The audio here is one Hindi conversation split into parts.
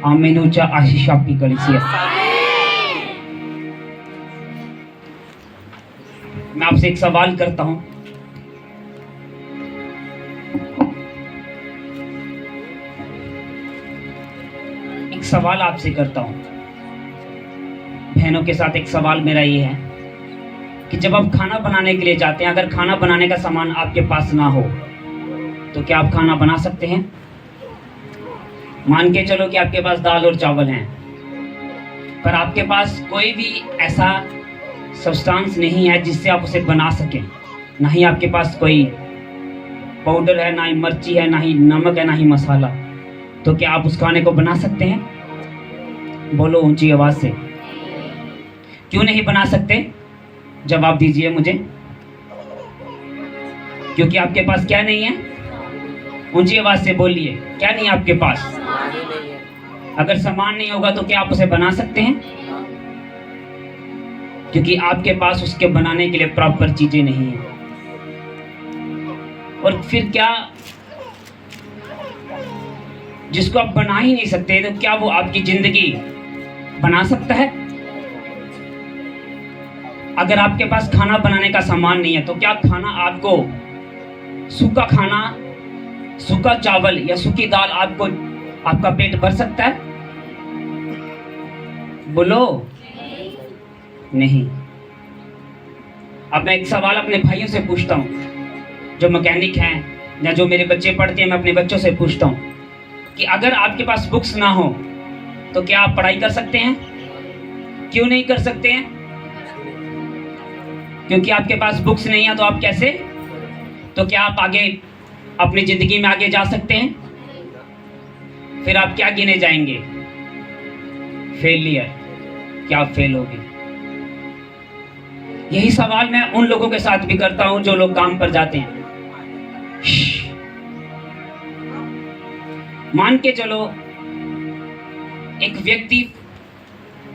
आमीनूच्या आशीष आपकी कलीसिया। मैं आपसे एक सवाल करता हूं, एक सवाल आपसे करता हूं बहनों के साथ। एक सवाल मेरा ये है कि जब आप खाना बनाने के लिए जाते हैं, अगर खाना बनाने का सामान आपके पास ना हो तो क्या आप खाना बना सकते हैं? मान के चलो कि आपके पास दाल और चावल हैं, पर आपके पास कोई भी ऐसा सब्सटेंस नहीं है जिससे आप उसे बना सकें। ना ही आपके पास कोई पाउडर है, ना ही मिर्ची है, ना ही नमक है, ना ही मसाला। तो क्या आप उस खाने को बना सकते हैं? बोलो ऊंची आवाज से। क्यों नहीं बना सकते? जवाब दीजिए मुझे। क्योंकि आपके पास क्या नहीं है? ऊंची आवाज से बोलिए, क्या नहीं है आपके पास? अगर सामान नहीं होगा तो क्या आप उसे बना सकते हैं? क्योंकि आपके पास उसके बनाने के लिए प्रॉपर चीजें नहीं है। और फिर क्या, जिसको आप बना ही नहीं सकते तो क्या वो आपकी जिंदगी बना सकता है? अगर आपके पास खाना बनाने का सामान नहीं है तो क्या खाना आपको, सूखा खाना, सूखा चावल या सूखी दाल आपको, आपका पेट भर सकता है? बोलो नहीं। अब मैं एक सवाल अपने भाइयों से पूछता हूं जो मैकेनिक हैं या जो मेरे बच्चे पढ़ते हैं, मैं अपने बच्चों से पूछता हूं कि अगर आपके पास बुक्स ना हो तो क्या आप पढ़ाई कर सकते हैं? क्यों नहीं कर सकते हैं? क्योंकि आपके पास बुक्स नहीं है तो आप कैसे, तो क्या आप आगे अपनी जिंदगी में आगे जा सकते हैं? फिर आप क्या गिने जाएंगे? फेलियर। क्या आप फेल होगे? यही सवाल मैं उन लोगों के साथ भी करता हूं जो लोग काम पर जाते हैं। मान के चलो एक व्यक्ति,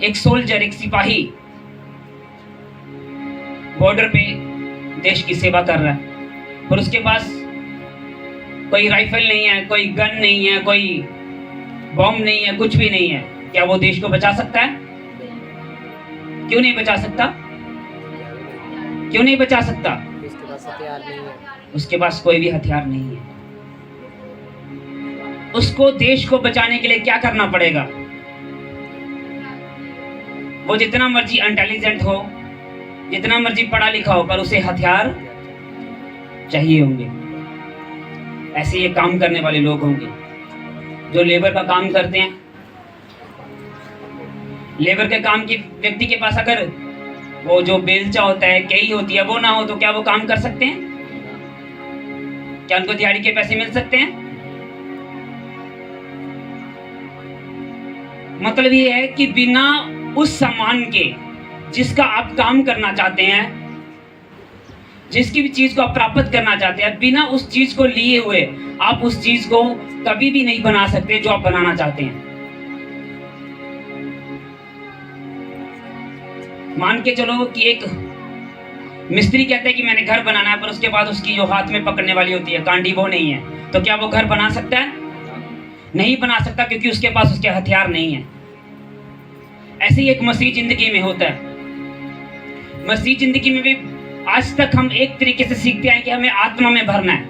एक सोल्जर, एक सिपाही बॉर्डर पे देश की सेवा कर रहा है, पर उसके पास कोई राइफल नहीं है, कोई गन नहीं है, कोई बॉम्ब नहीं है, कुछ भी नहीं है। क्या वो देश को बचा सकता है? क्यों नहीं बचा सकता? क्यों नहीं बचा सकता? उसके पास हथियार नहीं है। उसके पास कोई भी हथियार नहीं है। उसको देश को बचाने के लिए क्या करना पड़ेगा? वो जितना मर्जी इंटेलिजेंट हो, जितना मर्जी पढ़ा लिखा हो, पर उसे हथियार चाहिए होंगे। ऐसे ये काम करने वाले लोग होंगे जो लेबर का काम करते हैं। लेबर के काम की व्यक्ति के पास अगर वो जो बेलचा होता है, कई होती है, वो ना हो तो क्या वो काम कर सकते हैं? क्या उनको दिहाड़ी के पैसे मिल सकते हैं? मतलब ये है कि बिना उस सामान के जिसका आप काम करना चाहते हैं, जिसकी भी चीज को आप प्राप्त करना चाहते हैं, बिना उस चीज को लिए हुए आप उस चीज को कभी भी नहीं बना सकते जो आप बनाना चाहते हैं। मान के चलो कि एक मिस्त्री कहता है कि मैंने घर बनाना है, पर उसके बाद उसकी जो हाथ में पकड़ने वाली होती है कांडी वो नहीं है, तो क्या वो घर बना सकता है? नहीं बना सकता, क्योंकि उसके पास उसके हथियार नहीं है। ऐसे ही एक मसीह जिंदगी में होता है। मसीह जिंदगी में भी आज तक हम एक तरीके से सीखते हैं कि हमें आत्मा में भरना है,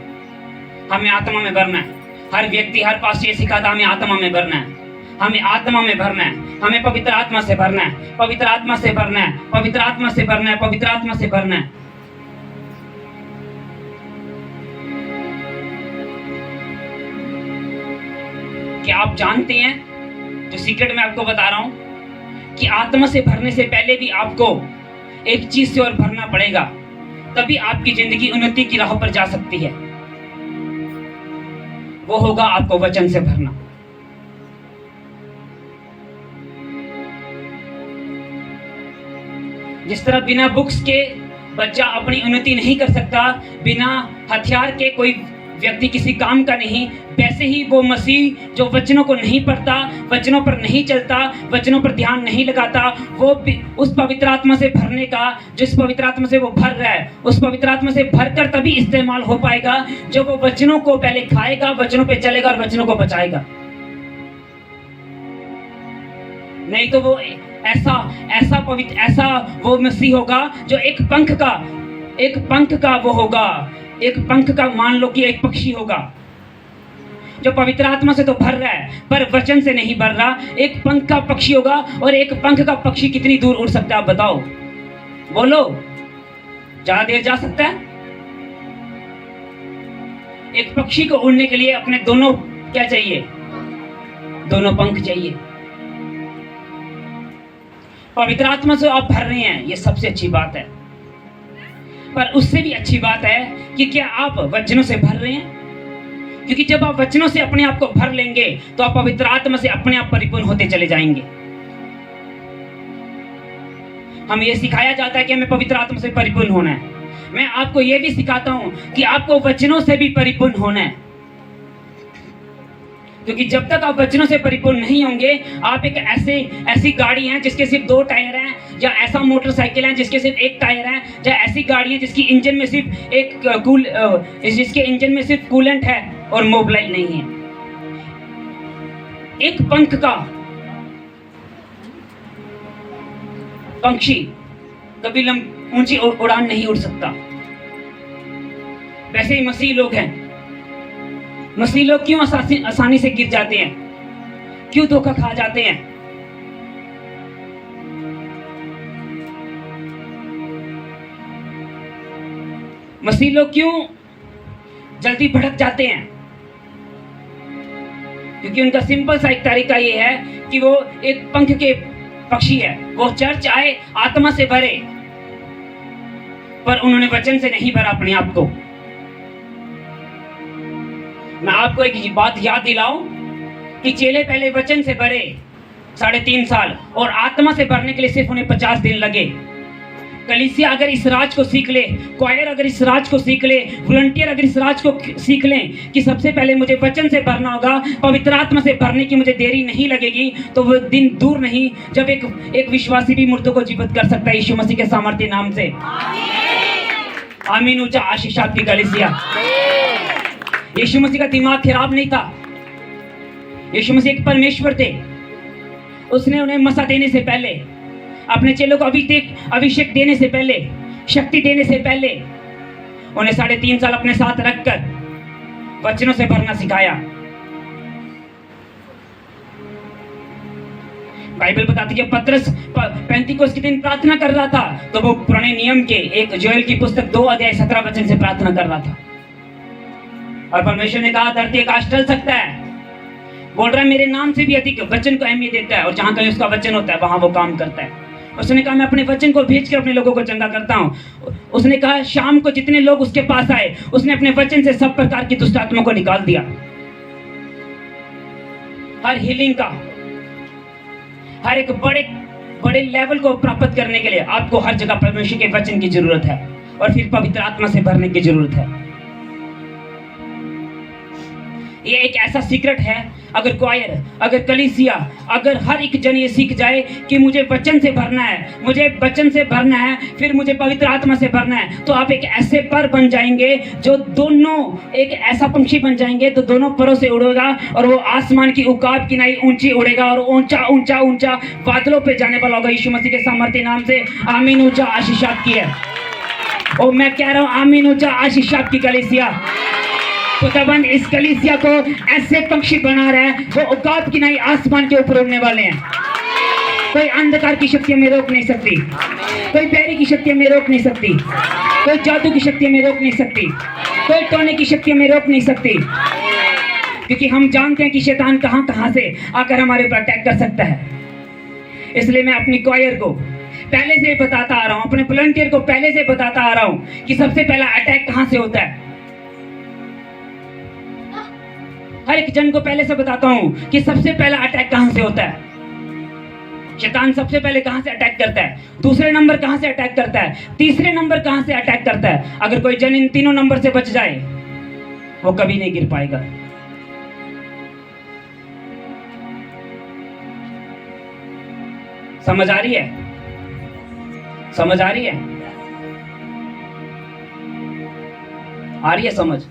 हमें आत्मा में भरना है। हर व्यक्ति, हर पास ये सिखाता हमें आत्मा में भरना है, हमें आत्मा में भरना है, हमें पवित्र आत्मा से भरना है, पवित्र आत्मा से भरना है, पवित्र आत्मा से भरना है, पवित्र आत्मा से भरना है। क्या आप जानते हैं, जो सीक्रेट मैं आपको बता रहा हूं, कि आत्मा से भरने से पहले भी आपको एक चीज से और भरना पड़ेगा, तभी आपकी जिंदगी उन्नति की राह पर जा सकती है। वो होगा आपको वचन से भरना। जिस तरह बिना बुक्स के बच्चा अपनी उन्नति नहीं कर सकता, बिना हथियार के कोई व्यक्ति किसी काम का नहीं, वैसे ही वो मसीह जो वचनों को नहीं पढ़ता, वचनों पर नहीं चलता, वचनों पर ध्यान नहीं लगाता, वो उस पवित्र आत्मा से भरने का, जिस पवित्र आत्मा से वो भर रहा है, उस पवित्र आत्मा से भरकर तभी इस्तेमाल हो पाएगा जब वो वचनों को पहले खाएगा, वचनों पे चलेगा और वचनों को बचाएगा। नहीं तो वो ऐसा ऐसा पवित्र, ऐसा वो मसीह होगा जो एक पंख का वो होगा, एक पंख का, मान लो कि एक पक्षी होगा जो पवित्र आत्मा से तो भर रहा है पर वचन से नहीं भर रहा। एक पंख का पक्षी होगा, और एक पंख का पक्षी कितनी दूर उड़ सकता है आप बताओ, बोलो, ज्यादा देर जा सकता है? एक पक्षी को उड़ने के लिए अपने दोनों क्या चाहिए? दोनों पंख चाहिए। पवित्र आत्मा से आप भर रहे हैं, ये सबसे अच्छी बात है, पर उससे भी अच्छी बात है कि क्या आप वचनों से भर रहे हैं? क्योंकि जब आप वचनों से अपने आप को भर लेंगे तो आप पवित्र आत्मा से अपने आप परिपूर्ण होते चले जाएंगे। हमें यह सिखाया जाता है कि हमें पवित्र आत्मा से परिपूर्ण होना है। मैं आपको यह भी सिखाता हूं कि आपको वचनों से भी परिपूर्ण होना है, क्योंकि जब तक आप वचनों से परिपूर्ण नहीं होंगे, आप एक ऐसी गाड़ी है जिसके सिर्फ 2 टायर हैं, या ऐसा मोटरसाइकिल है जिसके सिर्फ 1 टायर है, या ऐसी गाड़ी है जिसकी इंजन में सिर्फ जिसके इंजन में सिर्फ कूलेंट है और मोबिलाइज नहीं है। एक पंख का पंछी कभी ऊंची उड़ान नहीं उड़ सकता। वैसे ही मसीह लोग हैं। मसीह लोग क्यों आसानी से गिर जाते हैं, क्यों धोखा खा जाते हैं? मसीह लोग क्यों जल्दी भटक जाते हैं? क्योंकि उनका सिंपल सा एक तरीका ये है कि वो एक पंख के पक्षी है। वो चर्च आए, आत्मा से भरे, पर उन्होंने वचन से नहीं भरा अपने आप को। मैं आपको एक बात याद दिलाऊं कि चेले पहले वचन से भरे 3.5 साल, और आत्मा से भरने के लिए सिर्फ उन्हें 50 दिन लगे। कलीसिया अगर इस राज को सीख ले, क्वायर अगर इस राज को सीख ले, वॉलंटियर अगर इस राज को सीख लें कि सबसे पहले मुझे वचन से भरना होगा, पवित्र आत्मा से भरने की मुझे देरी नहीं लगेगी, तो वो दिन दूर नहीं जब एक विश्वासी भी मुर्दों को जीवित कर सकता है यीशु मसीह के सामर्थ्य नाम से। आमीन। ऊंचा आशीष आपकी कलीसिया। यीशु मसीह का दिमाग खराब नहीं था। यीशु मसीह एक परमेश्वर थे। उसने उन्हें मसा देने से पहले, अपने चेलों को अभिषेक देने से पहले, शक्ति देने से पहले, उन्हें 3.5 साल अपने साथ रखकर वचनों से भरना सिखाया। बाइबल बताती है पतरस पेंतीकोस्त के दिन प्रार्थना कर रहा था, तो वो पुराने नियम के एक जोएल की पुस्तक 2 अध्याय 17 वचन से प्रार्थना कर रहा था। और परमेश्वर ने कहा धरती आकाश टल सकता है, बोल रहा है मेरे नाम से भी अधिक वचन को अहमियत देता है, और जहां कहीं उसका वचन होता है वहां वो काम करता है। उसने कहा मैं अपने वचन को भेजकर अपने लोगों को चंगा करता हूं। उसने कहा शाम को जितने लोग उसके पास आए, उसने अपने वचन से सब प्रकार की दुष्ट आत्मा को निकाल दिया। हर हीलिंग का, हर एक बड़े लेवल को प्राप्त करने के लिए आपको हर जगह परमेश्वर के वचन की जरूरत है, और फिर पवित्र आत्मा से भरने की जरूरत है। ये एक ऐसा सीक्रेट है, अगर क्वायर, अगर कलीसिया, अगर हर एक जन ये सीख जाए कि मुझे वचन से भरना है, मुझे वचन से भरना है, फिर मुझे पवित्र आत्मा से भरना है, तो आप एक ऐसे पर बन जाएंगे जो दोनों, एक ऐसा पंछी बन जाएंगे तो दोनों परों से उड़ेगा, और वो आसमान की उकाब की नहीं ऊंची उड़ेगा, और ऊंचा ऊंचा ऊंचा बादलों पे जाने वाला होगा यीशु मसीह के सामर्थ्य नाम से। आमीन। ऊंचा आशीष आपकी है। और मैं कह रहा हूं आमीन। ऊंचा आशीष आपकी कलीसिया। खुदाबंद इस कलीसिया को ऐसे पक्षी बना रहा है, वो औकात की नहीं आसमान के ऊपर उड़ने वाले हैं। कोई अंधकार की शक्ति हमें रोक नहीं सकती, कोई पैरी की शक्ति हमें रोक नहीं सकती, कोई जादू की शक्ति हमें रोक नहीं सकती, कोई टोने की शक्ति हमें रोक नहीं सकती, क्योंकि हम जानते हैं कि शैतान कहां कहां से आकर हमारे ऊपर अटैक कर सकता है। इसलिए मैं अपनी क्वायर को पहले से बताता आ रहा हूं, अपने वॉलंटियर को पहले से बताता आ रहा हूं कि सबसे पहला अटैक कहां से होता है। हर एक जन को पहले से बताता हूं कि सबसे पहला अटैक कहां से होता है। शैतान सबसे पहले कहां से अटैक करता है, दूसरे नंबर कहां से अटैक करता है, तीसरे नंबर कहां से अटैक करता है। अगर कोई जन इन तीनों नंबर से बच जाए वो कभी नहीं गिर पाएगा। समझ आ रही है? समझ आ रही है? आ रही है समझ?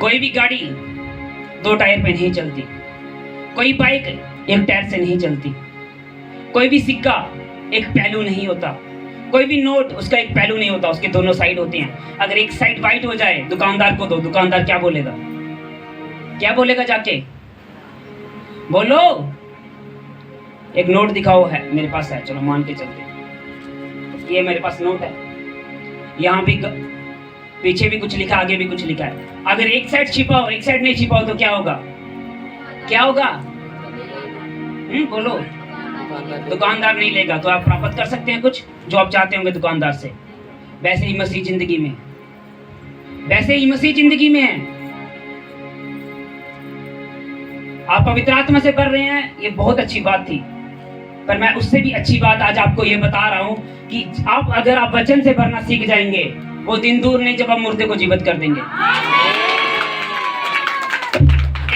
कोई भी गाड़ी दो टायर पे नहीं चलती, कोई बाइक एक टायर से नहीं चलती, कोई भी सिक्का एक पहलू नहीं होता, कोई भी नोट उसका एक पहलू नहीं होता, उसके दोनों साइड होते हैं। अगर एक साइड वाइट हो जाए, दुकानदार को दो, दुकानदार क्या बोलेगा? क्या बोलेगा जाके? बोलो। एक नोट दिखाओ, है मेरे पास है, चलो मान के चलते, ये मेरे पास नोट है, यहाँ भी पीछे भी कुछ लिखा, आगे भी कुछ लिखा है। अगर एक साइड छिपा हो, एक साइड नहीं छिपा हो, तो क्या होगा? क्या होगा? बोलो। दुकानदार नहीं लेगा, तो आप प्राप्त कर सकते हैं कुछ जो आप चाहते होंगे दुकानदार से। वैसे ही मसीह जिंदगी में, वैसे ही मसीह जिंदगी में है। आप पवित्र आत्मा से भर रहे हैं, ये बहुत अच्छी बात थी, पर मैं उससे भी अच्छी बात आज आपको ये बता रहा हूं कि अगर आप वचन से भरना सीख जाएंगे, वो दिन दूर नहीं जब आप मुर्दे को जीवित कर देंगे।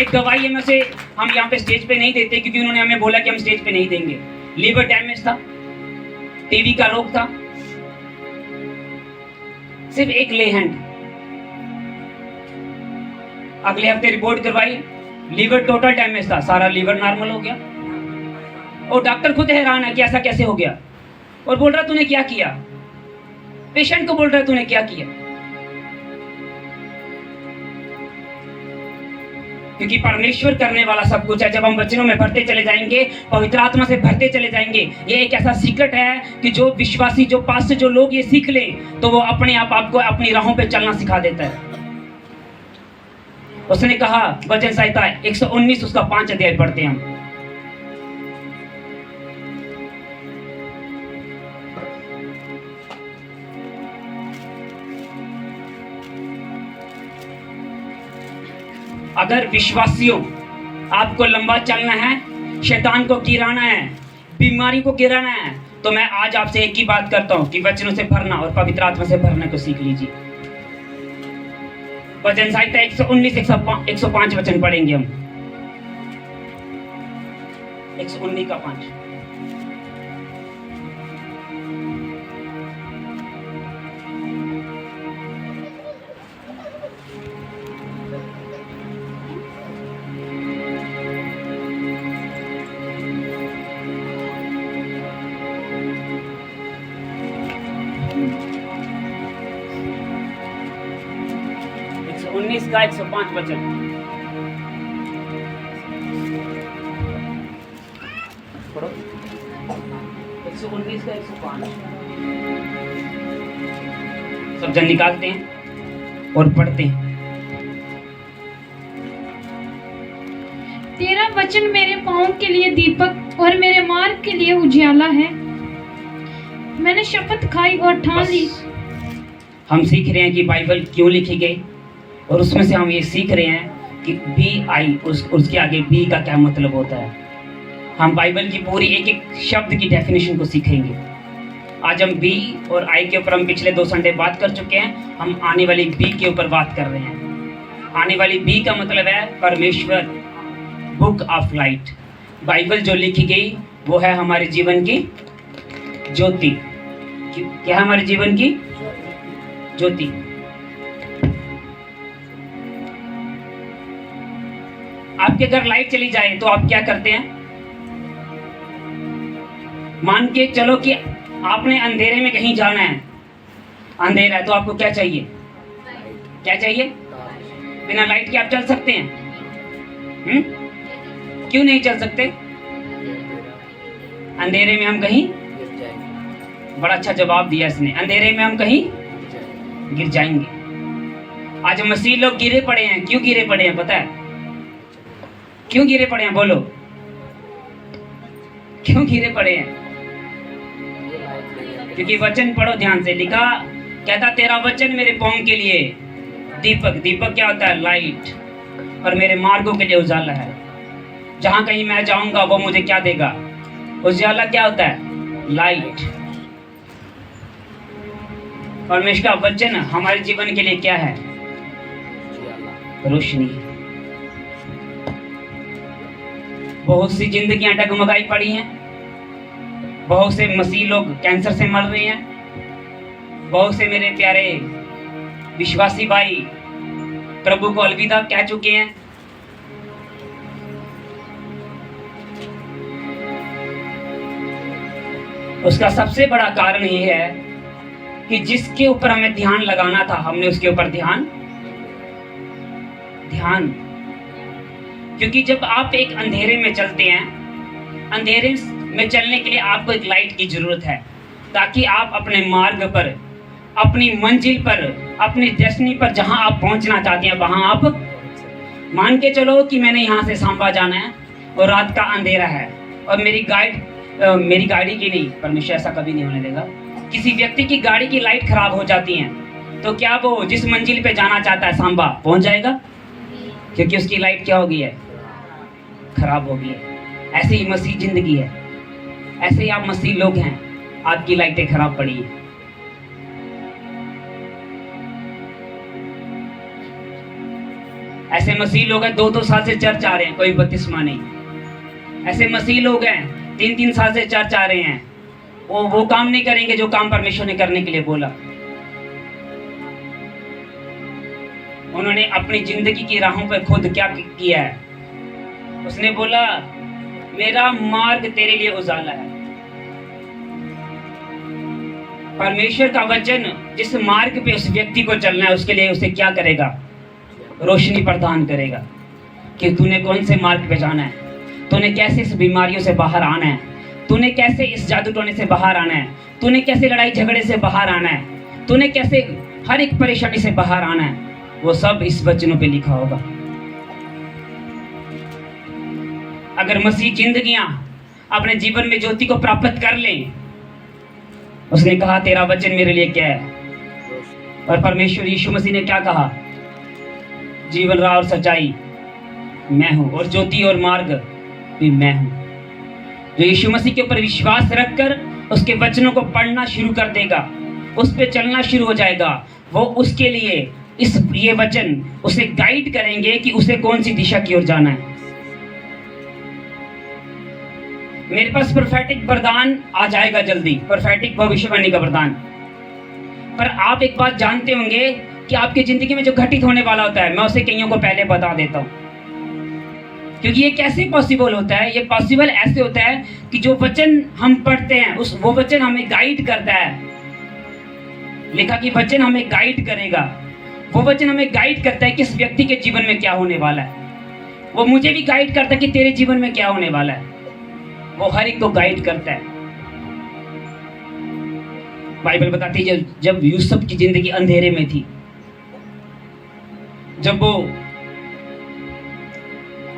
एक गवाही में से हम यहाँ पे स्टेज पे नहीं देते, क्योंकि उन्होंने हमें बोला कि हम स्टेज पे नहीं देंगे। लीवर डैमेज था, टीबी का रोग था, सिर्फ एक ले हैंड। अगले हफ्ते रिपोर्ट करवाई, लीवर टोटल डैमेज था, सारा लीवर नॉर्मल हो गया। और डॉक्टर खुद हैरान है कि ऐसा कैसे हो गया, और बोल रहा तूने क्या किया? पेशेंट को बोल रहा तूने क्या किया? क्योंकि परमेश्वर करने वाला सब कुछ है। जब हम वचनों में भरते चले जाएंगे, पवित्र आत्मा से भरते चले जाएंगे, ये एक ऐसा सीक्रेट है कि जो विश्वासी, जो पास से जो लोग ये सीख लें, तो वो अपने आप आपको अपनी राहों पे चलना सिखा देता है। उसने कहा, वचन संहिता 119 उसका 5 अध्याय पढ़ते हैं हम। अगर विश्वासियों आपको लंबा चलना है, शैतान को गिराना है, बीमारी को गिराना है, तो मैं आज आपसे एक ही बात करता हूं कि वचनों से भरना और पवित्र आत्मा से भरने को सीख लीजिए। वचन संहिता 119 105 वचन पढ़ेंगे हम। 119 का 5। का 105 वचन। पढ़ो। 119 का 105। सब जन निकालते हैं और पढ़ते हैं। तेरा वचन मेरे पाँव के लिए दीपक और मेरे मार्ग के लिए उजियाला है। मैंने शपथ खाई और ठान ली। हम सीख रहे हैं कि बाइबल क्यों लिखी गई, और उसमें से हम ये सीख रहे हैं कि BI उसके आगे B का क्या मतलब होता है। हम बाइबल की पूरी एक एक शब्द की डेफिनेशन को सीखेंगे। आज हम B और I के ऊपर हम पिछले 2 संडे बात कर चुके हैं। हम आने वाली B के ऊपर बात कर रहे हैं। आने वाली B का मतलब है परमेश्वर, बुक ऑफ लाइट। बाइबल जो लिखी गई वो है हमारे जीवन की ज्योति। क्या है हमारे जीवन की ज्योति। आपके घर लाइट चली जाए तो आप क्या करते हैं? मान के चलो कि आपने अंधेरे में कहीं जाना है, अंधेरा है, तो आपको क्या चाहिए? क्या चाहिए? बिना लाइट के आप चल सकते हैं? क्यों नहीं चल सकते? अंधेरे में हम कहीं, बड़ा अच्छा जवाब दिया इसने, अंधेरे में हम कहीं गिर जाएंगे। आज मसीह लोग गिरे पड़े हैं। क्यों गिरे पड़े हैं पता है? क्यों गिरे पड़े हैं? बोलो, क्यों गिरे पड़े हैं? क्योंकि वचन पढ़ो ध्यान से। लिखा, कहता तेरा वचन मेरे पाँव के लिए दीपक। दीपक क्या होता है? लाइट। और मेरे मार्गों के लिए उजाला है। जहां कहीं मैं जाऊंगा वो मुझे क्या देगा? उजाला। क्या होता है? लाइट। परमेश्वर का वचन हमारे जीवन के लिए क्या है? रोशनी। बहुत सी जिंदगियां डगमगाई पड़ी हैं। बहुत से मसीह लोग कैंसर से मर रहे हैं। बहुत से मेरे प्यारे विश्वासी भाई प्रभु को अलविदा कह चुके हैं। उसका सबसे बड़ा कारण ये है कि जिसके ऊपर हमें ध्यान लगाना था हमने उसके ऊपर ध्यान क्योंकि जब आप एक अंधेरे में चलते हैं, अंधेरे में चलने के लिए आपको एक लाइट की जरूरत है, ताकि आप अपने मार्ग पर, अपनी मंजिल पर, अपनी डेस्टिनी पर, जहां आप पहुंचना चाहते हैं वहां आप मान के चलो कि मैंने यहाँ से सांबा जाना है और रात का अंधेरा है और मेरी गाड़ी की नहीं, परमेश्वर ऐसा कभी नहीं होने देगा, किसी व्यक्ति की गाड़ी की लाइट खराब हो जाती है, तो क्या वो जिस मंजिल पे जाना चाहता है सांबा पहुंच जाएगा? क्योंकि उसकी लाइट क्या हो गई है? खराब हो गई है। ऐसे ही मसीह जिंदगी है, ऐसे ही आप मसीह लोग हैं, आपकी लाइटें खराब पड़ी है। ऐसे मसीह लोग हैं 2-2 साल से चर्च आ रहे हैं, कोई बपतिस्मा नहीं। ऐसे मसीह लोग हैं 3-3 साल से चर्च आ रहे हैं, वो काम नहीं करेंगे जो काम परमेश्वर ने करने के लिए बोला। उन्होंने अपनी जिंदगी की राहों पर खुद क्या किया है? उसने बोला मेरा मार्ग तेरे लिए उजाला है। परमेश्वर का वचन जिस मार्ग पे उस व्यक्ति को चलना है उसके लिए उसे क्या करेगा? रोशनी प्रदान करेगा कि तूने कौन से मार्ग पे जाना है, तूने कैसे इस बीमारियों से बाहर आना है, तूने कैसे इस जादू टोने से बाहर आना है, तूने कैसे लड़ाई झगड़े से बाहर आना है, तूने कैसे हर एक परेशानी से बाहर आना है। वो सब इस वचनों पे लिखा होगा। अगर मसीह जिंदगियां अपने जीवन में ज्योति को प्राप्त कर लें, उसने कहा तेरा वचन मेरे लिए क्या है, और परमेश्वर यीशु मसीह ने क्या कहा? जीवन, राह और सच्चाई मैं हूं और ज्योति और मार्ग भी मैं हूं। जो यीशु मसीह के ऊपर विश्वास रखकर उसके वचनों को पढ़ना शुरू कर देगा, उस पे चलना शुरू हो जाएगा, वो उसके लिए ये वचन उसे गाइड करेंगे कि उसे कौन सी दिशा की ओर जाना है। मेरे पास प्रोफेटिक वरदान आ जाएगा जल्दी, प्रोफेटिक भविष्यवाणी का वरदान। पर आप एक बात जानते होंगे कि आपकी जिंदगी में जो घटित होने वाला होता है, मैं उसे कईयों को पहले बता देता हूं। क्योंकि ये कैसे पॉसिबल होता है? ये पॉसिबल ऐसे होता है कि जो वचन हम पढ़ते हैं वो वचन हमें गाइड करता है। लिखा कि वचन हमें गाइड करेगा। वो वचन हमें गाइड करता है किस व्यक्ति के जीवन में क्या होने वाला है। वो मुझे भी गाइड करता है कि तेरे जीवन में क्या होने वाला है। वो हर एक को गाइड करता है। बाइबल बताती है जब यूसुफ की जिंदगी अंधेरे में थी, जब वो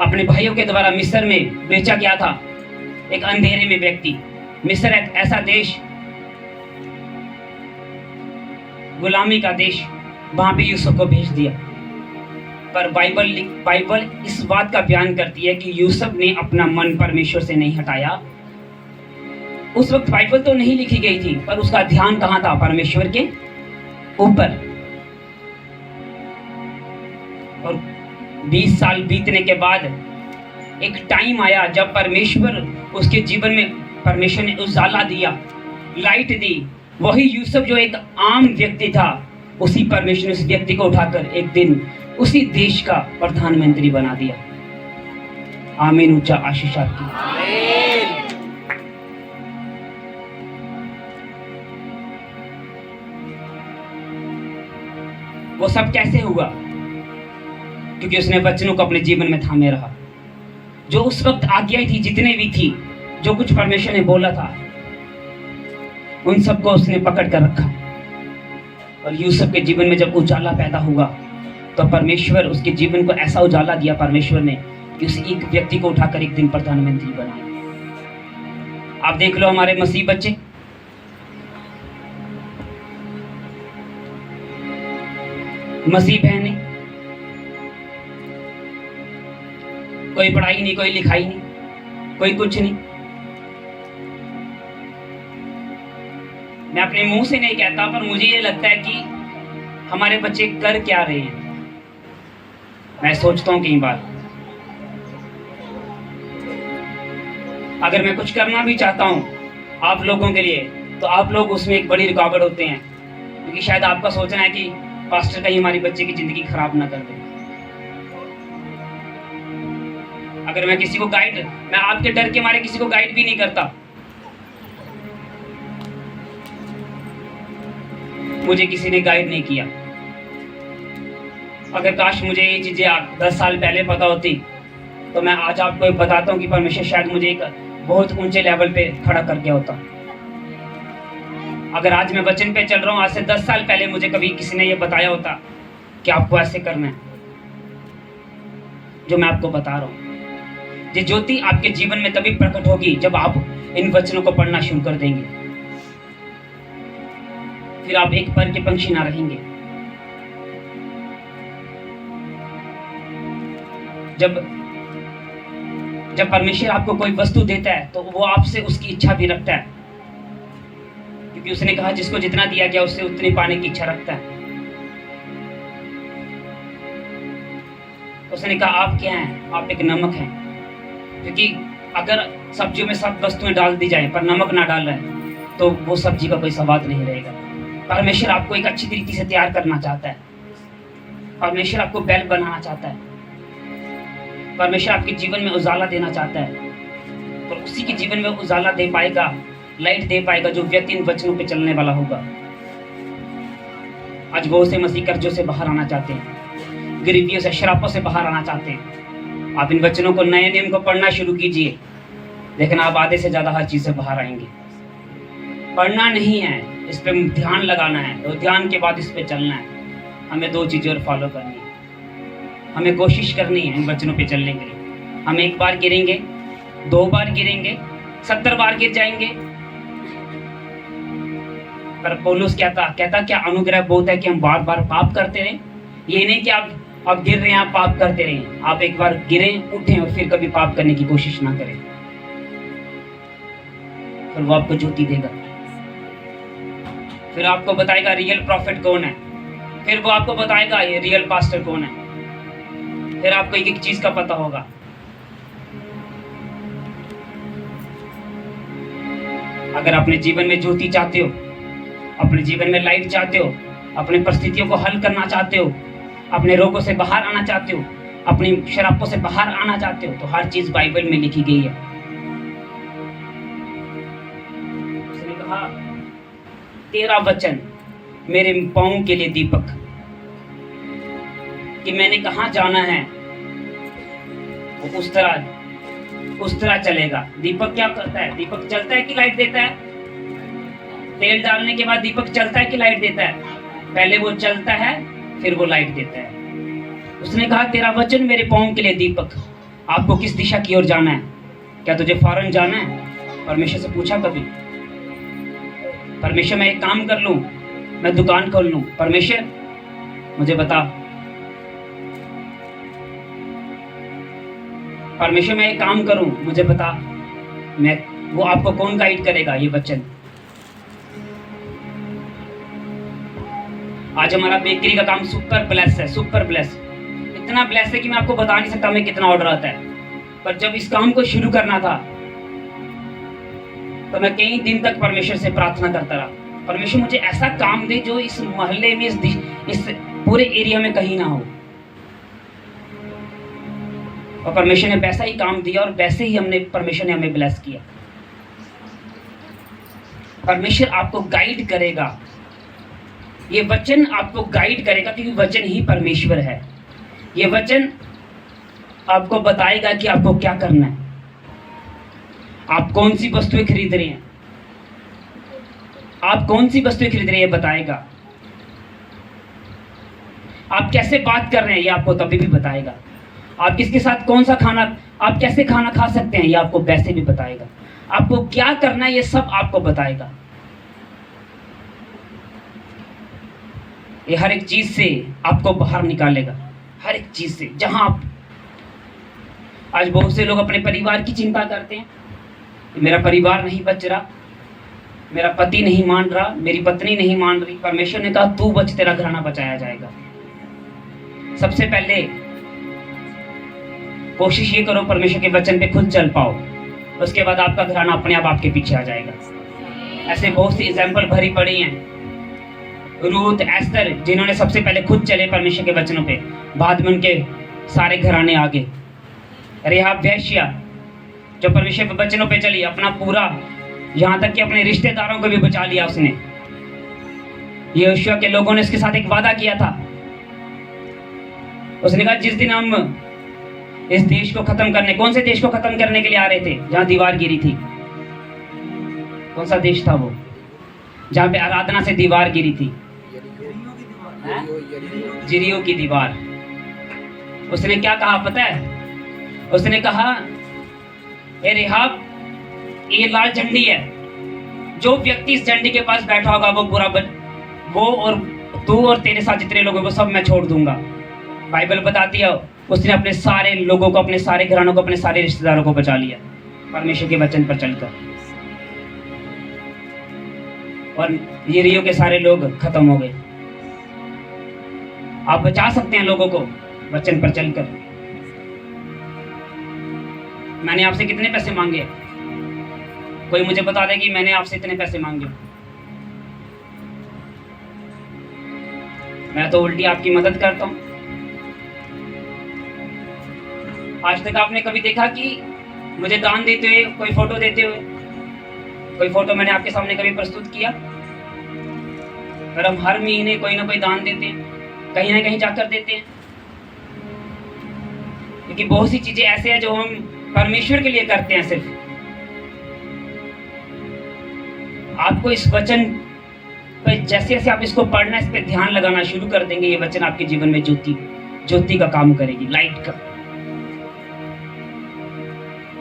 अपने भाइयों के द्वारा मिस्र में बेचा गया था, एक अंधेरे में व्यक्ति, मिस्र एक ऐसा देश, गुलामी का देश, वहां पे यूसुफ को भेज दिया। पर बाइबल इस बात का बयान करती है कि यूसुफ ने अपना मन परमेश्वर से नहीं हटाया। उस वक्त बाइबल तो नहीं लिखी गई थी, पर उसका ध्यान कहां था? परमेश्वर के ऊपर। और 20 साल बीतने के बाद एक टाइम आया जब परमेश्वर उसके जीवन में, परमेश्वर ने उजाला दिया, लाइट दी। वही यूसुफ जो एक आम व्यक्ति था, उसी परमेश्वर ने उस व्यक्ति को उठाकर एक दिन उसी देश का प्रधानमंत्री बना दिया। आमीन। ऊंचा आशीष आपकी। वो सब कैसे हुआ? क्योंकि उसने वचनों को अपने जीवन में थामे रहा। जो उस वक्त आज्ञाएं थी, जितने भी थी, जो कुछ परमेश्वर ने बोला था, उन सबको उसने पकड़ कर रखा। और यूसुफ के जीवन में जब उजाला पैदा हुआ तो परमेश्वर उसके जीवन को ऐसा उजाला दिया परमेश्वर ने कि उस एक व्यक्ति को उठाकर एक दिन प्रधानमंत्री बनाया। आप देख लो हमारे मसीह बच्चे, मसीह बहने, कोई पढ़ाई नहीं, कोई लिखाई नहीं, कोई कुछ नहीं। मैं अपने मुंह से नहीं कहता, पर मुझे ये लगता है कि हमारे बच्चे कर क्या रहे हैं। मैं सोचता हूं कई बार, अगर मैं कुछ करना भी चाहता हूं आप लोगों के लिए, तो आप लोग उसमें एक बड़ी रुकावट होते हैं, क्योंकि शायद आपका सोचना है कि पास्टर कहीं हमारी बच्चे की जिंदगी खराब ना कर दे। अगर मैं किसी को गाइड, मैं आपके डर के मारे किसी को गाइड भी नहीं करता। मुझे किसी ने गाइड नहीं किया। अगर काश मुझे ये चीजें 10 साल पहले पता होती तो मैं आज आपको बताता हूँ कि परमेश्वर शायद मुझे एक बहुत ऊंचे लेवल पे खड़ा कर गया होता। अगर आज मैं वचन पे चल रहा हूँ, आज से 10 साल पहले मुझे कभी किसी ने ये बताया होता कि आपको ऐसे करना है जो मैं आपको बता रहा हूँ। ये ज्योति आपके जीवन में तभी प्रकट होगी जब आप इन वचनों को पढ़ना शुरू कर देंगे। फिर आप एक पर के पंछी ना रहेंगे। जब परमेश्वर आपको कोई वस्तु देता है तो वो आपसे उसकी इच्छा भी रखता है, क्योंकि उसने कहा जिसको जितना दिया गया उससे उतनी पाने की इच्छा रखता है। उसने कहा आप क्या हैं? आप एक नमक हैं। क्योंकि अगर सब्जियों में सब वस्तुएं डाल दी जाए पर नमक ना डाल रहे तो वो सब्जी का कोई स्वाद नहीं रहेगा। परमेश्वर आपको एक अच्छी तरीके से तैयार करना चाहता है। परमेश्वर आपको बैल बनाना चाहता है। परमेश्वर आपके जीवन में उजाला देना चाहता है, पर उसी के जीवन में उजाला दे पाएगा, लाइट दे पाएगा जो व्यक्ति इन वचनों पे चलने वाला होगा। आज बहुत से मसीह कर्जों से बाहर आना चाहते हैं, गरीबियों से, शराबों से बाहर आना चाहते हैं। आप इन वचनों को, नए नियम को पढ़ना शुरू कीजिए, लेकिन आप आधे से ज्यादा हर चीज से बाहर आएंगे। पढ़ना नहीं है, इस पे ध्यान लगाना है और ध्यान के बाद इस पे चलना है। हमें 2 चीजें और फॉलो करनी है। हमें कोशिश करनी है इन वचनों पे चलने के लिए। हम 1 बार गिरेंगे, 2 बार गिरेंगे, 70 बार गिर जाएंगे। पर पौलुस कहता क्या अनुग्रह बहुत है कि हम बार बार पाप करते रहें। ये नहीं कि आप गिर रहे हैं, आप पाप करते रहें। आप 1 बार गिरें, उठें और फिर कभी पाप करने की कोशिश ना करें, फिर वो आपको ज्योति देगा। फिर आपको बताएगा रियल प्रॉफिट कौन है। फिर वो आपको बताएगा ये रियल पास्टर कौन है। फिर आपको एक चीज का पता होगा, अगर अपने जीवन में ज्योति चाहते हो, अपने जीवन में लाइट चाहते हो, अपनी परिस्थितियों को हल करना चाहते हो, अपने रोगों से बाहर आना चाहते हो, अपनी शराबों से बाहर आना चाहते हो, तो हर चीज बाइबल में लिखी गई है। उसने कहा तेरा वचन मेरे पांव के लिए दीपक, कि मैंने कहाँ जाना है वो उस तरह चलेगा। दीपक क्या करता है? दीपक चलता है कि लाइट देता है? तेल डालने के बाद दीपक चलता है कि लाइट देता है? पहले वो चलता है, फिर वो लाइट देता है। उसने कहा तेरा वचन मेरे पांव के लिए दीपक। आपको किस दिशा की ओर जाना है? क्या तुझे फॉरेन जाना है? परमेश्वर से पूछा कभी? परमेश्वर मैं एक काम कर लूं, मैं दुकान खोल लूं, परमेश्वर मुझे बता। परमेश्वर मैं एक काम करूं, मुझे बता। वो आपको कौन गाइड करेगा? ये वचन। आज हमारा बेकरी का काम सुपर ब्लेस है, सुपर ब्लेस। इतना ब्लेस है कि मैं आपको बता नहीं सकता हमें कितना ऑर्डर आता है। पर जब इस काम को शुरू करना था तो मैं कई दिन तक परमेश्वर से प्रार्थना करता रहा, परमेश्वर मुझे ऐसा काम दे जो इस मोहल्ले में, इस पूरे एरिया में कहीं ना हो। और परमेश्वर ने वैसा ही काम दिया और वैसे ही परमेश्वर ने हमें ब्लेस किया। परमेश्वर आपको गाइड करेगा, ये वचन आपको गाइड करेगा, क्योंकि वचन ही परमेश्वर है। ये वचन आपको बताएगा कि आपको क्या करना है, आप कौन सी वस्तुएं खरीद रहे हैं, आप कौन सी वस्तुएं खरीद रहे हैं बताएगा। आप कैसे बात कर रहे हैं ये आपको तभी भी बताएगा। आप किसके साथ कौन सा खाना, आप कैसे खाना खा सकते हैं ये आपको वैसे भी बताएगा। आपको क्या करना है ये सब आपको बताएगा। ये हर एक चीज से आपको बाहर निकालेगा, हर एक चीज से। जहां आप आज बहुत से लोग अपने परिवार की चिंता करते हैं, मेरा परिवार नहीं बच रहा, मेरा पति नहीं मान रहा, मेरी पत्नी नहीं मान रही। परमेश्वर ने कहा तू बच, तेरा घराना बचाया जाएगा। सबसे पहले कोशिश ये करो परमेश्वर के वचन पे खुद चल पाओ, उसके बाद आपका घराना अपने आप आपके पीछे आ जाएगा। ऐसे बहुत सी एग्जाम्पल भरी पड़ी हैं, रूथ, एस्तर, जिन्होंने सबसे पहले खुद चले परमेश्वर के वचनों पे, बाद में उनके सारे घराने आ गए। रेहाब वेश्या जो परमेश्वर के वचनों पे चली, अपना पूरा, यहाँ तक कि अपने रिश्तेदारों को भी बचा लिया उसने। यहोशू के लोगों ने उसके साथ एक वादा किया था। उसने कहा जिस दिन हम इस देश को खत्म करने, कौन से देश को खत्म करने के लिए आ रहे थे जहां दीवार गिरी थी? कौन सा देश था वो जहां पे आराधना से दीवार गिरी थी? यरीहो की दीवार। उसने क्या कहा पता है? उसने कहा, ए रेहाब, ये लाल झंडी है, जो व्यक्ति इस झंडी के पास बैठा होगा वो वो और तू और तेरे साथ जितने लोगों को सब मैं छोड़ दूंगा। बाइबल बताती है उसने अपने सारे लोगों को, अपने सारे घरानों को, अपने सारे रिश्तेदारों को बचा लिया परमेश्वर के वचन पर चलकर। और यरीहो के सारे लोग खत्म हो गए। आप बचा सकते हैं लोगों को वचन पर चलकर। मैंने आपसे कितने पैसे मांगे? कोई मुझे बता दे कि मैंने आपसे इतने पैसे मांगे। मैं तो उल्टी आपकी मदद करता हूं। आज तक आपने कभी देखा कि मुझे दान देते हुए, कोई फोटो देते हुए, कोई फोटो मैंने आपके सामने कभी प्रस्तुत किया? और हम हर महीने कोई ना कोई दान देते हैं, कहीं ना कहीं जाकर देते हैं, क्योंकि बहुत सी चीजें ऐसे हैं जो हम परमेश्वर के लिए करते हैं। सिर्फ आपको इस वचन पर जैसे जैसे आप इसको पढ़ना, इस पे ध्यान लगाना शुरू कर देंगे, ये वचन आपके जीवन में ज्योति का काम करेगी, लाइट का।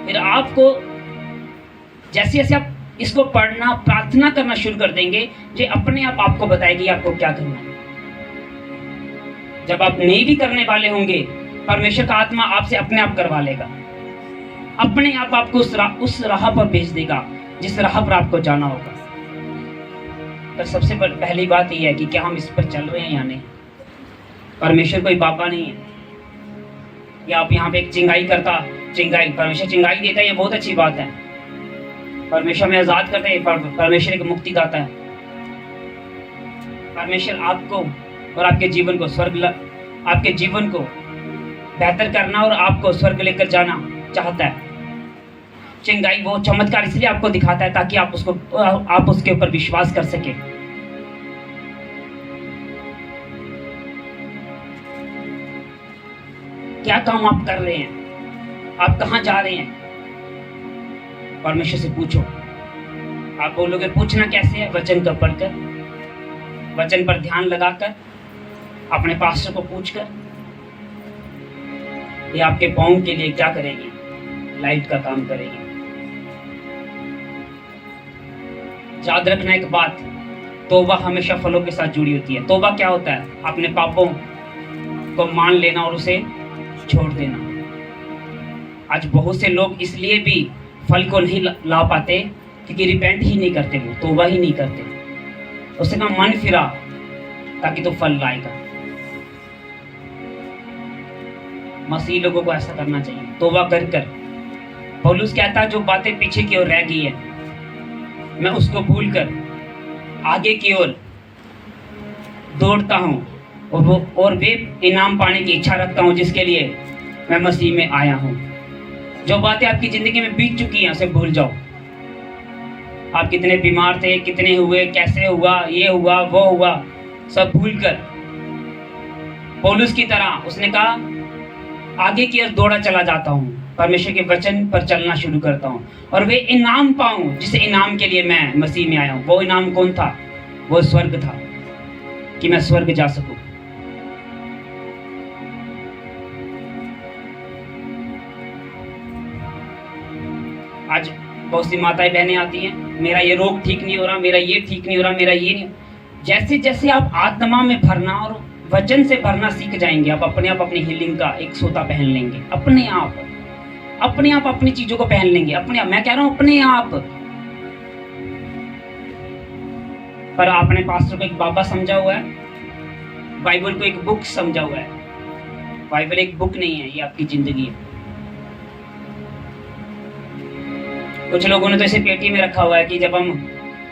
फिर आपको जैसे जैसे आप इसको पढ़ना, प्रार्थना करना शुरू कर देंगे, ये अपने आप आपको बताएगी आपको क्या करना है। जब आप नहीं भी करने वाले होंगे, परमेश्वर का आत्मा आपसे अपने आप करवा लेगा, अपने आप आपको उस राह पर भेज देगा जिस राह पर आपको जाना होगा। तो सबसे पहली बात यह है कि क्या हम इस पर चल रहे हैं या नहीं। परमेश्वर कोई बाबा नहीं है, या आप यहाँ पे एक चिंगाई परमेश्वर चिंगाई देता है, ये बहुत अच्छी बात है। परमेश्वर में आजाद करता है, परमेश्वर एक मुक्ति दाता है। परमेश्वर आपको और आपके जीवन को आपके जीवन को बेहतर करना और आपको स्वर्ग लेकर जाना चाहता है। चिंगाई वो चमत्कार इसलिए आपको दिखाता है ताकि आप उसके ऊपर विश्वास कर सके। क्या काम आप कर रहे हैं? आप कहां जा रहे हैं? परमेश्वर से पूछो। आप बोलोगे पूछना कैसे है? वचन को पढ़कर, वचन पर ध्यान लगाकर, अपने पास्टर को पूछकर। ये आपके पाँव के लिए क्या करेगी? लाइट का काम करेगी। याद रखना एक बात, तौबा हमेशा फलों के साथ जुड़ी होती है। तौबा क्या होता है? अपने पापों को मान लेना और उसे छोड़ देना। आज बहुत से लोग इसलिए भी फल को नहीं ला पाते क्योंकि रिपेंट ही नहीं करते, वो तौबा ही नहीं करते। उससे कहा मन फिरा ताकि तो फल लाएगा। मसीह लोगों को ऐसा करना चाहिए, तौबा कर कर। पौलुस कहता है जो बातें पीछे की ओर रह गई है मैं उसको भूलकर आगे की ओर दौड़ता हूँ और वे इनाम पाने की इच्छा रखता हूँ जिसके लिए मैं मसीह में आया हूँ। जो बातें आपकी जिंदगी में बीत चुकी हैं उसे भूल जाओ। आप कितने बीमार थे, कितने हुए, कैसे हुआ, ये हुआ, वो हुआ, सब भूलकर पौलुस की तरह उसने कहा आगे की ओर दौड़ा चला जाता हूँ, परमेश्वर के वचन पर चलना शुरू करता हूँ और वे इनाम पाऊं जिस इनाम के लिए मैं मसीह में आया हूँ। वो इनाम कौन था? वो स्वर्ग था, कि मैं स्वर्ग जा सकूं। आज बहुत सी माताएं बहनें आती हैं, मेरा ये रोग ठीक नहीं हो रहा, मेरा ये ठीक नहीं हो रहा, मेरा ये नहीं। जैसे जैसे आप आत्मा में भरना और वचन से भरना सीख जाएंगे, आप अपने आप अपनी हीलिंग का एक सोता पहन लेंगे। अपने आप अपनी चीजों को पहन लेंगे, अपने आप। मैं कह रहा हूं अपने आप। पर आपने पास्टर को एक बाबा समझा हुआ है, बाइबल को एक बुक समझा हुआ है। बाइबल एक बुक नहीं है, ये आपकी जिंदगी है। कुछ लोगों ने तो इसे पेटी में रखा हुआ है कि जब हम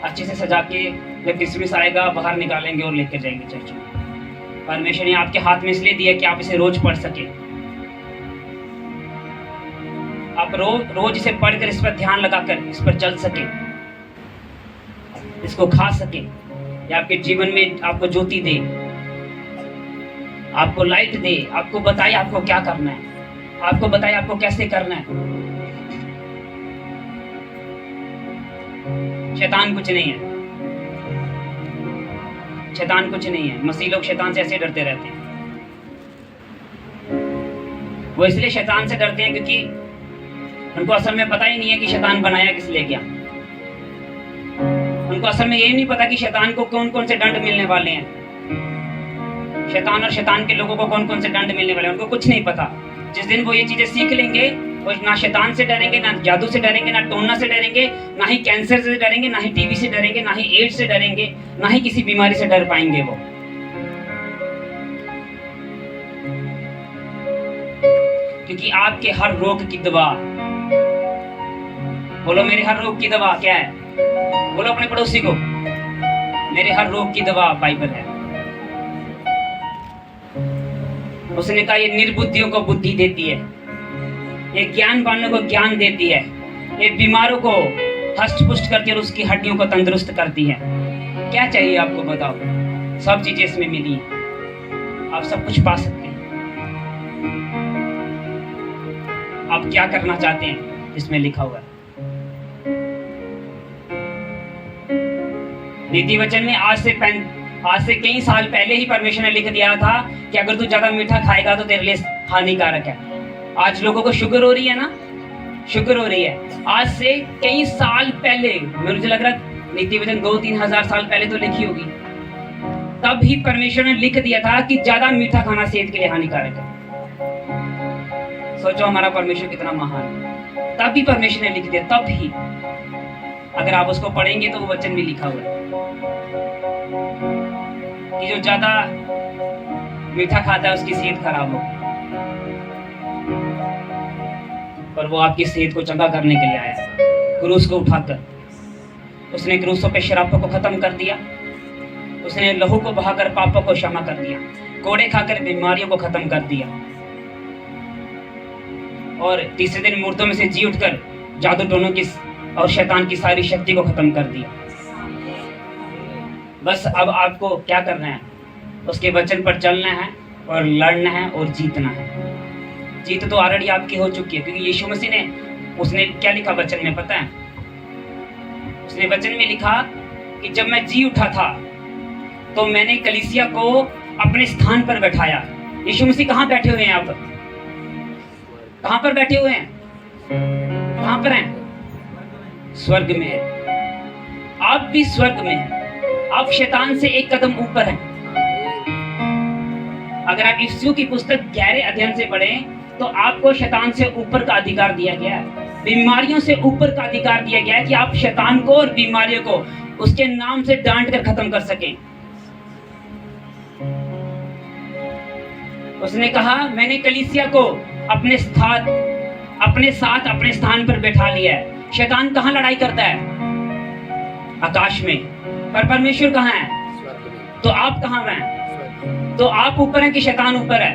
अच्छे से सजा के जब क्रिसमस आएगा बाहर निकालेंगे और लेकर जाएंगे चर्च में। परमेश्वर ने आपके हाथ में इसलिए दिया कि आप इसे रोज पढ़ सके। आप रोज इसे पढ़कर इस पर ध्यान लगाकर इस पर चल सके, इसको खा सके। या आपके जीवन में आपको ज्योति दे, आपको लाइट दे, आपको बताए आपको क्या करना है, आपको बताए आपको कैसे करना है। शैतान कुछ नहीं है, शैतान कुछ नहीं है। मसीह लोग शैतान से ऐसे डरते रहते हैं। वो इसलिए शैतान से डरते हैं क्योंकि उनको असल में पता ही नहीं है कि शैतान बनाया किस लिए क्या। उनको असल में यही नहीं पता कि शैतान को कौन कौन से दंड मिलने वाले हैं, शैतान और शैतान के लोगों को कौन कौन से दंड मिलने वाले हैं, उनको कुछ नहीं पता। जिस दिन वो ये चीजें सीख लेंगे, वो ना शैतान से डरेंगे, ना जादू से डरेंगे, ना टोना से डरेंगे, ना ही कैंसर से डरेंगे, ना ही टीबी से डरेंगे, ना ही एड्स से डरेंगे, ना ही किसी बीमारी से डर पाएंगे वो। क्योंकि आपके हर रोग की दवा, बोलो मेरे हर रोग की दवा क्या है? बोलो अपने पड़ोसी को, मेरे हर रोग की दवा बाइबल है। उसने कहा ये निर्बुद्धियों को बुद्धि देती है, ये ज्ञानवानों को ज्ञान देती है, ये बीमारों को हष्ट पुष्ट करती है और उसकी हड्डियों को तंदुरुस्त करती है। क्या चाहिए आपको बताओ? सब चीजें इसमें मिली हैं, आप सब कुछ पा सकते हैं। आप क्या करना चाहते हैं इसमें लिखा हुआ है। नीति वचन में आज से कई साल पहले ही परमेश्वर ने लिख दिया था कि अगर तू ज्यादा मीठा खाएगा तो तेरे लिए हानिकारक है। आज लोगों को शुगर हो रही है ना, शुगर हो रही है। आज से कई साल पहले, मुझे लग रहा नीति वचन 2-3 हजार साल पहले तो लिखी होगी, तब ही परमेश्वर ने लिख दिया था कि ज्यादा मीठा खाना सेहत के लिए हानिकारक है। सोचो हमारा परमेश्वर कितना महान है। तब भी परमेश्वर ने लिख दिया, तब ही। अगर आप उसको पढ़ेंगे तो वो वचन भी लिखा हुआ है कि जो ज्यादा मीठा खाता है उसकी सेहत खराब होगी, पर वो आपकी सेहत को चंगा करने के लिए आया। क्रूस को उठाकर उसने क्रूसों पे शराबों को खत्म कर दिया, उसने लहू को बहाकर पापों को क्षमा कर दिया, कोड़े खाकर बीमारियों को खत्म कर दिया, और तीसरे दिन मूर्तों में से जी उठकर जादू टोनों की और शैतान की सारी शक्ति को खत्म कर दिया। बस अब आपको क्या करना है? उसके वचन पर चलना है और लड़ना है और जीतना है। जीत तो ऑलरेडी आपकी हो चुकी है, क्योंकि यीशु मसीह ने, उसने क्या लिखा वचन में पता है? उसने वचन में लिखा कि जब मैं जी उठा था तो मैंने कलीसिया को अपने स्थान पर बैठाया। यीशु मसीह कहाँ बैठे हुए हैं? आप कहाँ पर बैठे हुए हैं? कहाँ पर हैं? स्वर्ग में है। आप भी स्वर्ग में हैं। आप शैतान से एक कदम ऊपर हैं। अगर आप यीशु की पुस्तक गहरे अध्ययन से पढ़ें तो आपको शैतान से ऊपर का अधिकार दिया गया है, बीमारियों से ऊपर का अधिकार दिया गया है कि आप शैतान को और बीमारियों को उसके नाम से डांट कर खत्म कर सकें। उसने कहा मैंने कलीसिया को अपने साथ अपने स्थान पर बैठा लिया है। शैतान कहाँ लड़ाई करता है? आकाश में। पर परमेश्वर कहाँ है? तो आप कहाँ हैं? तो आप ऊपर हैं कि शैतान ऊपर है?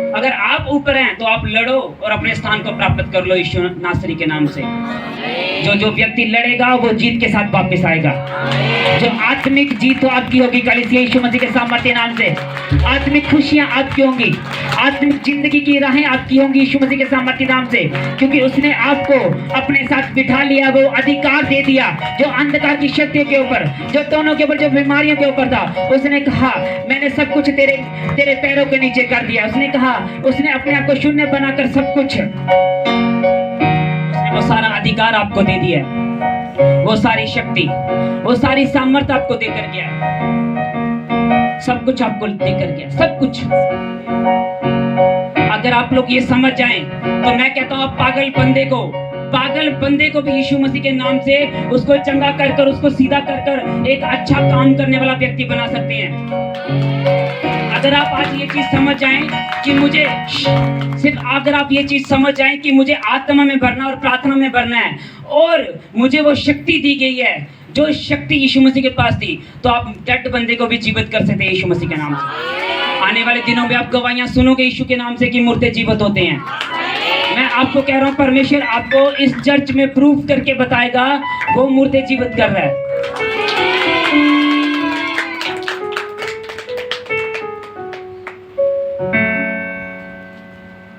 अगर आप ऊपर हैं तो आप लड़ो और अपने स्थान को प्राप्त कर लो यीशु नासरी के नाम से। जो व्यक्ति लड़ेगा वो जीत के साथ वापस आएगा। जो आत्मिक जीत तो आपकी होगी कलीसिया यीशु मसीह के सामर्थ्य नाम से। आत्मिक खुशियां आपकी होंगी, आत्मिक जिंदगी की राहें आपकी होंगी यीशु मसीह के सामर्थ्य नाम से, क्योंकि उसने आपको अपने साथ बिठा लिया, वो अधिकार दे दिया जो अंधकार की शक्तियों के ऊपर, जो टोनों के ऊपर, जो बीमारियों के ऊपर था। उसने कहा मैंने सब कुछ तेरे पैरों के नीचे कर दिया। उसने कहा, उसने अपने आप को शून्य बनाकर सब कुछ, वो सारा अधिकार आपको दे दिया, वो सारी शक्ति, वो सारी सामर्थ्य आपको देकर गया, सब कुछ आपको देकर गया, सब कुछ। अगर आप लोग ये समझ जाएं तो मैं कहता हूं आप पागल बंदे को भी यीशु मसीह के नाम से उसको चंगा कर उसको सीधा कर एक अच्छा काम करने वाला व्यक्ति बना सकते हैं। अगर आप आज ये चीज समझ जाएं कि मुझे अगर आप ये चीज समझ जाएं कि मुझे आत्मा में भरना और प्रार्थना में भरना है और मुझे वो शक्ति दी गई है जो शक्ति यीशु मसीह के पास थी, तो आप डेड बंदे को भी जीवित कर सकते हैं यीशु मसीह के नाम से। आने वाले दिनों में आप गवाहियां सुनोगे यीशु के नाम से कि मुर्दे जीवित होते हैं। मैं आपको कह रहा हूं परमेश्वर आपको इस चर्च में प्रूफ करके बताएगा वो मुर्दे जीवित कर रहा है।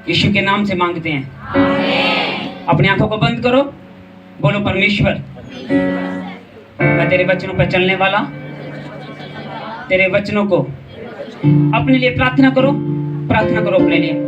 यीशु के नाम से मांगते हैं। अपनी आंखों को बंद करो, बोलो परमेश्वर मैं तेरे वचनों पर चलने वाला, तेरे वचनों को अपने लिए प्रार्थना करो अपने लिए।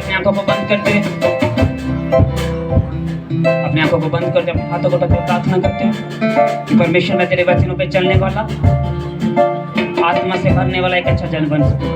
अपने आंखों को बंद करते, अपने हाथों को ढककर प्रार्थना करते हैं कि परमेश्वर मैं तेरे वचनों पे चलने वाला, आत्मा से भरने वाला एक अच्छा जन बन सकूं।